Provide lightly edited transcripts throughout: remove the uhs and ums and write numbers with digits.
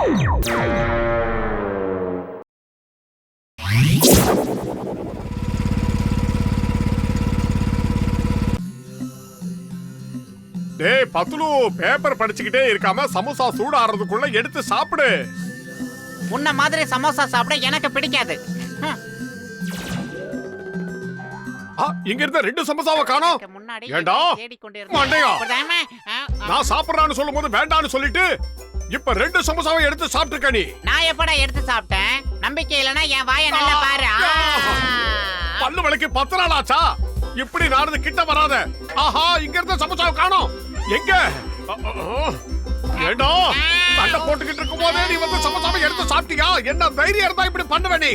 டேய் பத்துலு, பேப்பர் படிச்சுக்கிட்டே இருக்காம சமோசா சூடாறதுக்குள்ள எடுத்து சாப்பிடு. உன்ன மாதிரி சமோசா சாப்பிட எனக்கு பிடிக்காது. இங்க இருந்த 2 சமோசாவை காணோம். ஏண்டா மண்டையா, நான் சாப்பிடுறான்னு சொல்லும் போது வேண்டான்னு சொல்லிட்டு இப்ப 2 சமோசாவை எடுத்து சாப்பிட்டுருக்க நீ. நான் எப்படா எடுத்து சாப்பிட்டேன்? நம்பிக்கை இல்லனா என் வாயை நல்லா பாரு. பல்லு விளக்கி 10 நாள் ஆச்சா? இப்படி நானது கிட்ட வராத. ஆஹா, இங்க இருந்த சமோசாவை காணோம். எங்க? ஏண்டா சண்டை போட்டுக்கிட்டு இருக்கும் போதே நீ வந்து சமோசாவை எடுத்து சாப்பிட்டியா? என்ன தைரியம் இருந்தா இப்படி பண்ணுவ நீ?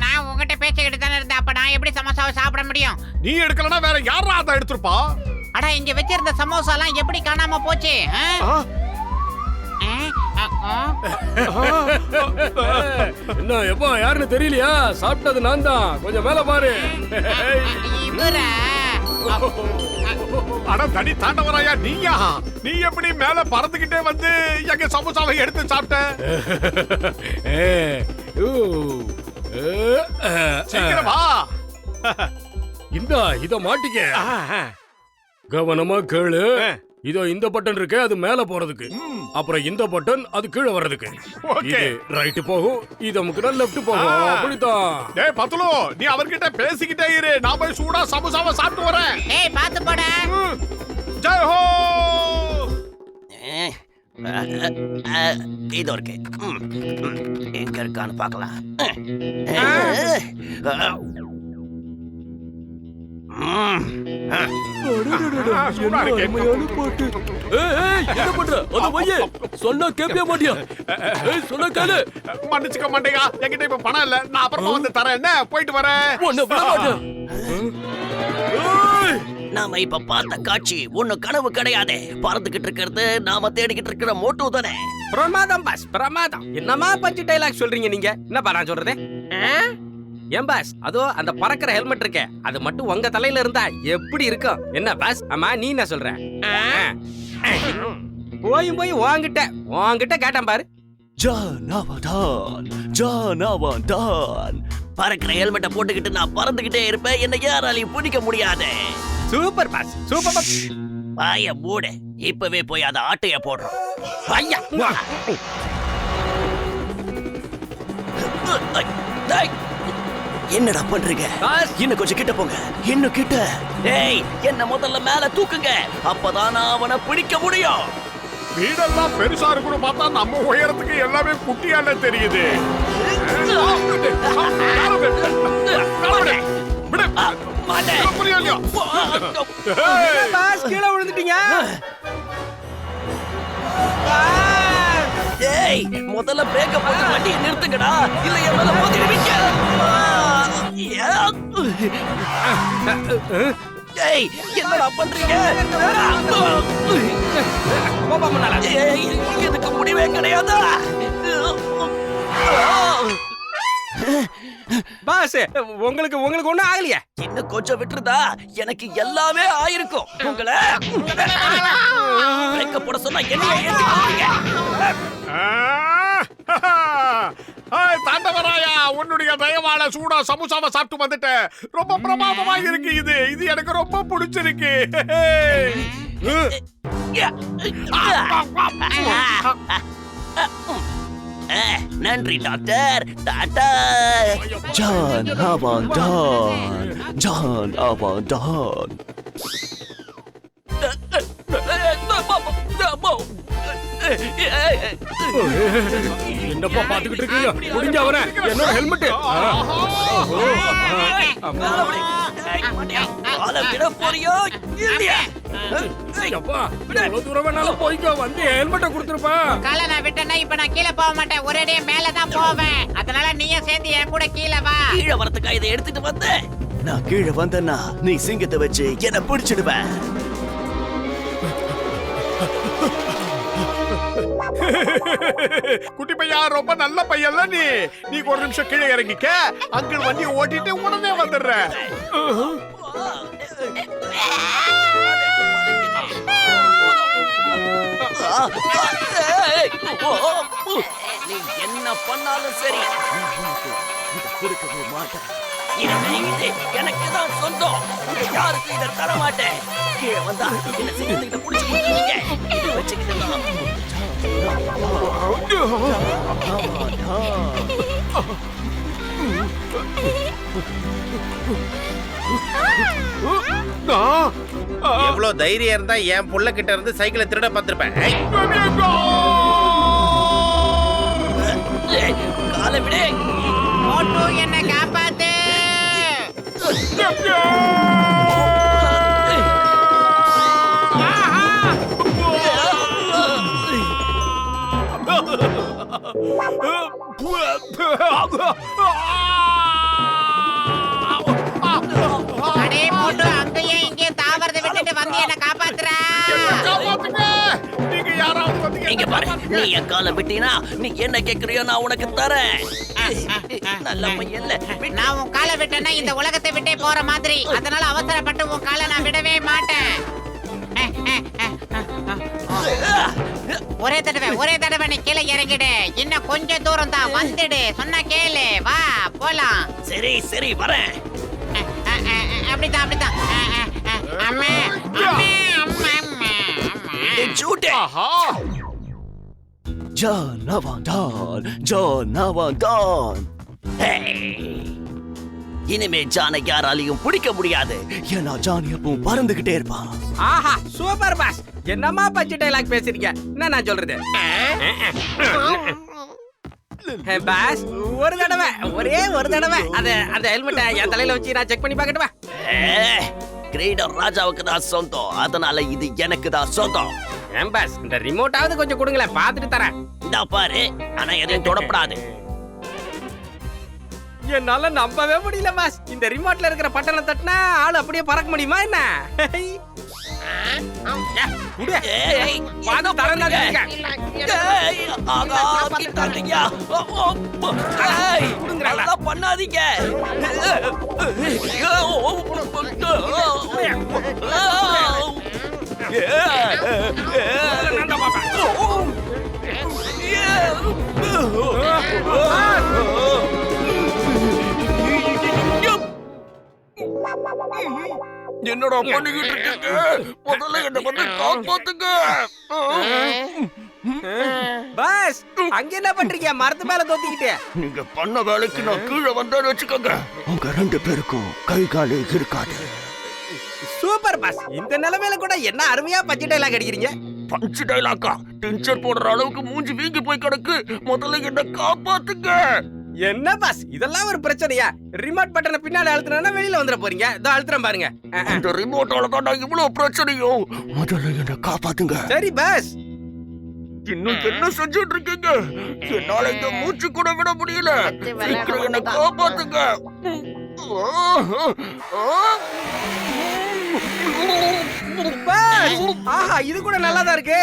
நான் உங்ககிட்ட பேசிக்கிட்டு தானே இருந்தேன். அப்ப நான் எப்படி சமோசாவை சாப்பிட முடியும்? நீ எடுக்கலனா வேற யாரா அதை எடுத்துப்பா? அட, இங்க வச்சிருந்த சமோசாலாம் எப்படி காணாம போச்சு? என்ன எப்பா யாருன்னு தெரியலையா? சாப்பிட்டது நான் தான். கொஞ்சம் மேல பாரு. அட தடி தாண்டவராயா, நீயா? நீ எப்படி மேல பறந்துகிட்டே வந்து எங்க சமோசாவை எடுத்து சாப்பிட்ட? சீக்கிரம் வா. இத மாட்டிக்க. கவனமா கேளு. இதோ இந்த பட்டன் இருக்கு, அது மேல போறதுக்கு. அப்புறம் இந்த பட்டன் அது கீழே வர்றதுக்கு. இது ரைட் போகும், இது நமக்கு லெஃப்ட் போகும். அப்படிதான். டேய் பத்துலு, நீ அவர்கிட்ட பேசிக்கிட்டே இரு. நான் போய் சூடா சமோசாவை சாப்பிட்டு வரேன். ஏய், பாத்து போடா. ஜெய் ஹோ. இது இருக்கு. எங்க இருக்கான்னு பார்க்கலாம். மன்னிச்சுக்க மாட்டேங்க, என்கிட்ட இப்ப பணம் இல்ல. நான் அப்புறமா வந்து தரேன். என்ன போயிட்டு வரேன். நாம இப்ப பார்த்த காட்சி ஒன்னும் கனவு கிடையாது. பறந்துகிட்டு இருக்கிறது நாம தேடிக்கிட்டு இருக்கிற மோட்டோ தானே. பிரமாதம் பாஸ், பிரமாதம். என்னமா பஞ்சு டைலாக் சொல்றீங்க நீங்க? என்னப்பா நான் சொல்றது? ஏன் பாஸ், அதோ அந்த பறக்கிற ஹெல்மெட் இருக்கே, அது மட்டும் உங்க தலையில இருந்தா எப்படி இருக்கும்? என்ன பாஸ்? ஆமா, நீ என்ன சொல்ற? போய் வாங்கிட்ட கேட்டான் பாரு. பறக்கிற ஹெல்மெட்டை போட்டுக்கிட்டு நான் பறந்துகிட்டே இருப்பேன். என்ன யாராலையும் பிடிக்க முடியாது. Super pass, super pass. வாய மூடு. இப்பவே போய் அந்த ஆட்டைய போடுறோம். ஐயா, என்னடா பண்றீங்க? இன்னும் கொஞ்சம் கிட்ட போங்க. இன்னும் கிட்ட. ஏய், என்ன முதல்ல மேல தூக்குங்க. அப்பதான் நான் அவனை பிடிக்க முடியும். வீடெல்லாம் பெருசா இருக்குன்னு பார்த்தா நம்ம உயரத்துக்கு எல்லாமே குட்டியால தெரியுது. கீழே விழுந்துட்டீங்க. ஏய், முதல்ல பிரேக்க போட்டு வண்டியை நிறுத்துங்கடா. இல்ல என் மேல மோதிடுவீங்க. ஏய், என்னடா பண்றீங்க? ஏய், இதுக்கு முடிவே கிடையாதா? பாஸ், உங்களுக்கு ஒண்ணும் ஆகலையா? இன்னும் கொஞ்சம் விட்டுருதா எனக்கு எல்லாமே ஆயிருக்கும். உங்களை பிரேக்க போட சொன்னா என்ன ஏத்துக்கிறீங்க? தாண்டவராயா, உன்னுடைய தயவால சூடா சமோசாவை சாப்பிட்டு வந்துட்டேன். ரொம்ப பிரமாதமா இருக்கு. இது எனக்கு ரொம்ப பிடிச்சிருக்கு. நன்றி டாக்டர். டாடா. ஜான் அவன்தான், ஜான் அவன்தான். என்னப்பா பாத்துக்கிட்டு இருக்கீங்க? முடிஞ்ச அவன என்னோட ஹெல்மெட். தூரம் வேணாலும் போய்க்கோ, வந்து ஹெல்மெட்டை கொடுத்துருப்பா. காலை நான் விட்டேன்னா இப்ப நான் கீழே போக மாட்டேன். ஒரேடியே மேலதான் போவேன். அதனால நீயும் சேர்ந்து என் கூட கீழே வா. கீழே வரதுக்கா இதை எடுத்துட்டு வந்தேன். நான் கீழே வந்தேன்னா நீ சிங்கத்தை வச்சு என்ன பிடிச்சிடுவேன். குட்டி பையா, ரொம்ப நல்ல பையன்ல நீ. நீ ஒரு நிமிஷம் கீழே இறங்கிக்க. அங்கிள் வண்டியை ஓட்டிட்டு உடனே வந்துடுற. ஏய், நீ என்ன பண்ணாலும் சரி இதை கொடுக்கவே மாட்டேன். இனிமே இது எனக்கு தான் சொந்தம். யாருக்கும் இதை தர மாட்டேன். கீழே வந்தா என்ன சிங்கத்துக்கிட்ட புடிச்சு கொடுத்துருங்க. இதை வச்சுக்கிட்டு எவ்வளவு தைரியம் இருந்தா என் புள்ள கிட்ட இருந்து சைக்கிளை திருட பார்த்திருப்பேன். காலை விடு. மோட்டு என்ன காப்பாத்து. அடே மோட்டு, அங்கேயும் இங்கேயும் தாவறதை விட்டுட்டு வந்து என்ன காப்பாத்துற. காப்பாத்துங்க. நீங்க யாராவது வந்தீங்க? இங்க பாரு, நீ என் காலை விட்டீனா நீ என்ன கேக்குறியோ நான் உனக்கு தரேன். நல்ல பையன்ல. நான் உன் காலை விட்டேன்னா இந்த உலகத்தை விட்டே போற மாதிரி. அதனால அவசரப்பட்டு உன் காலை நான் விடவே மாட்டேன். ஒரே தடவை நீ கீழே இறங்கிடு. இன்னும் கொஞ்சம் தூரம் தான், வந்துடு. சொன்னா கேளு, வா போலாம். சரி சரி வரேன். அப்படிதான் அப்படிதான். அம்மா அம்மா அம்மா அம்மா. சூட்டே. ஆஹா. ஜானவன். இனிமே ஜானை யாராலையும் பிடிக்க முடியாது. ஏன்னா ஜான் எப்பவும் பறந்துகிட்டே இருப்பான். ஆஹா சூப்பர் பாஸ். என்னமா பஞ்சு டைலாக் பேசுறீங்க? என்ன நான் சொல்றது? பாஸ், ஒரே ஒரு தடவை அந்த ஹெல்மெட்டை என் தலையில வச்சு நான் செக் பண்ணி பார்க்கட்டுமா? கிரீடம் ராஜாவுக்கு தான் சொந்தம், அதனால இது எனக்கு தான் சொந்தம். ஏன் பாஸ், இந்த ரிமோட்டாவது கொஞ்சம் கொடுங்களேன், பார்த்துட்டு தரேன். இந்தா பாரு, ஆனா எதையும் தொடப்படாது. என்னால நம்பவே முடியல பாஸ். இந்த ரிமோட்ல இருக்கிற பட்டனை தட்டினா ஆளு அப்படியே பறக்க முடியுமா என்ன? ஏய், வாங்க, தரேன்டாங்க. ஏய், ஆகா, கிட்டாதீங்க. ஏய், அதெல்லாம் பண்ணாதீங்க. என்னடா பண்ணிக்கிட்டு இருக்கீங்க? முதல்ல என்ன வந்து காப்பாத்துங்க. பாஸ், அங்க என்ன பண்றீங்க? மரத்து மேல தோத்திக்கிட்டு. நீங்க பண்ண வேலைக்கு நான் கீழே வந்தேன்னு வச்சுக்கோங்க. உங்க 2 பேருக்கும் கை காலே இருக்காது. Super pass. இந்த நிலைமையில கூட என்ன அருமையா பஞ்சு டைலாக் அடிக்கிறீங்க. பஞ்சு டைலாக்கா? டிஞ்சர் போடுற அளவுக்கு மூஞ்சி வீங்கி போய் கிடக்கு. முதல்ல என்ன காப்பாத்துங்க. என்ன பாஸ், இதெல்லாம் ஒரு பிரச்சனையா? ரிமோட் பட்டனை பின்னால அழுத்தினா வெளியில வந்துட போறீங்க. இதோ அழுத்துறேன் பாருங்க. இந்த ரிமோட்டால தான் நான் இவ்வளவு பிரச்சனையும். முதல்ல என்ன காப்பாத்துங்க. சரி பாஸ். இன்னும் என்ன செஞ்சுட்டு இருக்கீங்க? என்னால இங்க மூச்சு கூட விட முடியல. சீக்கிரம் என்ன காப்பாத்துங்க. பாஸ், ஆஹா, இது கூட நல்லா தான் இருக்கு.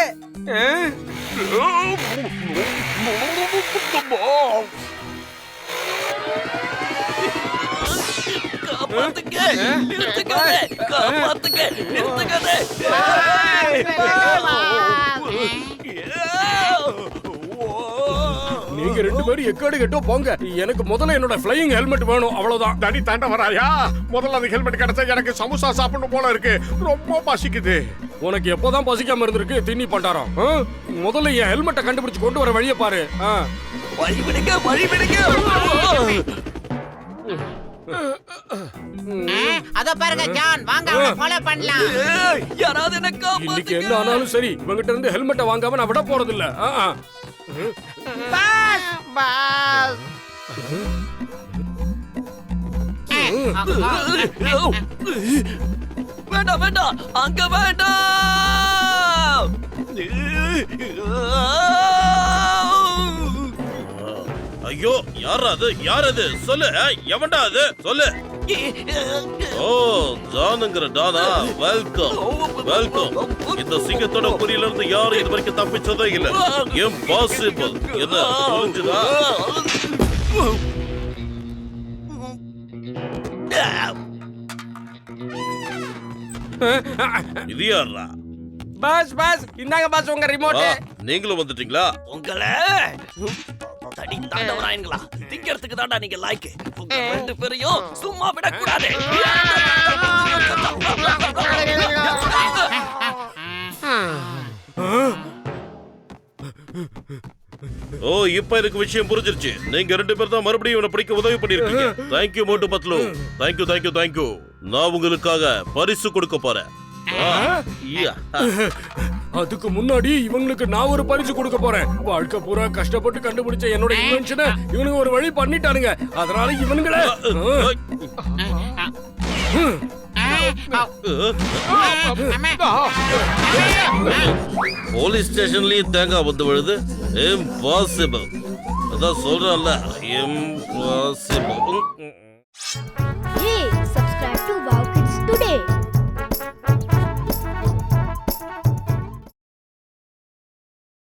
காப்பாத்துங்க. நிறுத்துக்காதே. காப்பாத்துங்க. நிறுத்துக்காதே. நீங்க 2 பேரும் எக்காடு கெட்டோ போங்க. எனக்கு முதல்ல என்னோட ஃப்ளையிங் ஹெல்மெட் வேணும், அவ்வளவுதான். தடி தாண்ட வராயா? முதல்ல அந்த ஹெல்மெட் கிடைச்சா எனக்கு சமோசா சாப்பிடணும் போல இருக்கு. ரொம்ப பசிக்குது. உனக்கு எப்போதான் பசிக்காம இருந்திருக்கு தின்னி பண்டாரம்? முதல்ல என் ஹெல்மெட்டை கண்டுபிடிச்சு கொண்டு வர வழியை பாரு. வழி விடுங்க, வழி விடுங்க. அதோ பாருங்க ஜான், வாங்க அவனை ஃபாலோ பண்ணலாம். ஏய், யாராவது என்ன இன்னைக்கு என்ன காப்பாத்துங்க. ஆனாலும் சரி, இவங்கிட்ட இருந்து ஹெல்மெட்டை வாங்காம நான் விட போறது இல்ல. Boss boss. வேண்டாம் வேண்டாம், அங்க வேண்டாம். ஐயோ, யார் அது சொல்லு. எவன்டா அது சொல்லு. ஓ, ஜானுங்கிற டானா, வெல்கம் வெல்கம். இந்த சிங்கத்தோட குறியில இருந்து யாரும் இது வரைக்கும் தப்பிச்சதே இல்ல. இம்பாசிபிள். என்ன புரிஞ்சுதா? இது யாரா? பாஸ் பாஸ் இந்தாங்க பாஸ் உங்க ரிமோட். நீங்களும் வந்துட்டீங்களா? உங்களை தடி தாண்டவராயங்களா திங்கிறதுக்கு தாண்டா நீங்க லாய்க்கு. உங்க ரெண்டு பேரையும் சும்மா விடக்கூடாது. ஓ இப்ப எனக்கு விஷயம் புரிஞ்சிருச்சு. நீங்க ரெண்டு பேர் தான் மறுபடியும் இவனை பிடிக்க உதவி பண்ணிருக்கீங்க. தேங்க்யூ மோட்டு பத்லு. Thank you thank you thank you. நான் உங்களுக்காக பரிசு கொடுக்க போறேன். அதுக்கு முன்னாடி இவங்களுக்கு நான் ஒரு பரிசு கொடுக்க போறேன். வாழ்க்கை பூரா கஷ்டப்பட்டு கண்டுபிடிச்ச என்னோட இன்வென்ஷனை இவனுக்கு ஒரு வழி பண்ணிட்டானுங்க. அதனால இவனுங்களே போலீஸ் ஸ்டேஷன்லயும் தேங்காய் வந்து விழுது. இம்பாசிபிள். அதான் சொல்றேன்ல, இம்பாசிபிள்.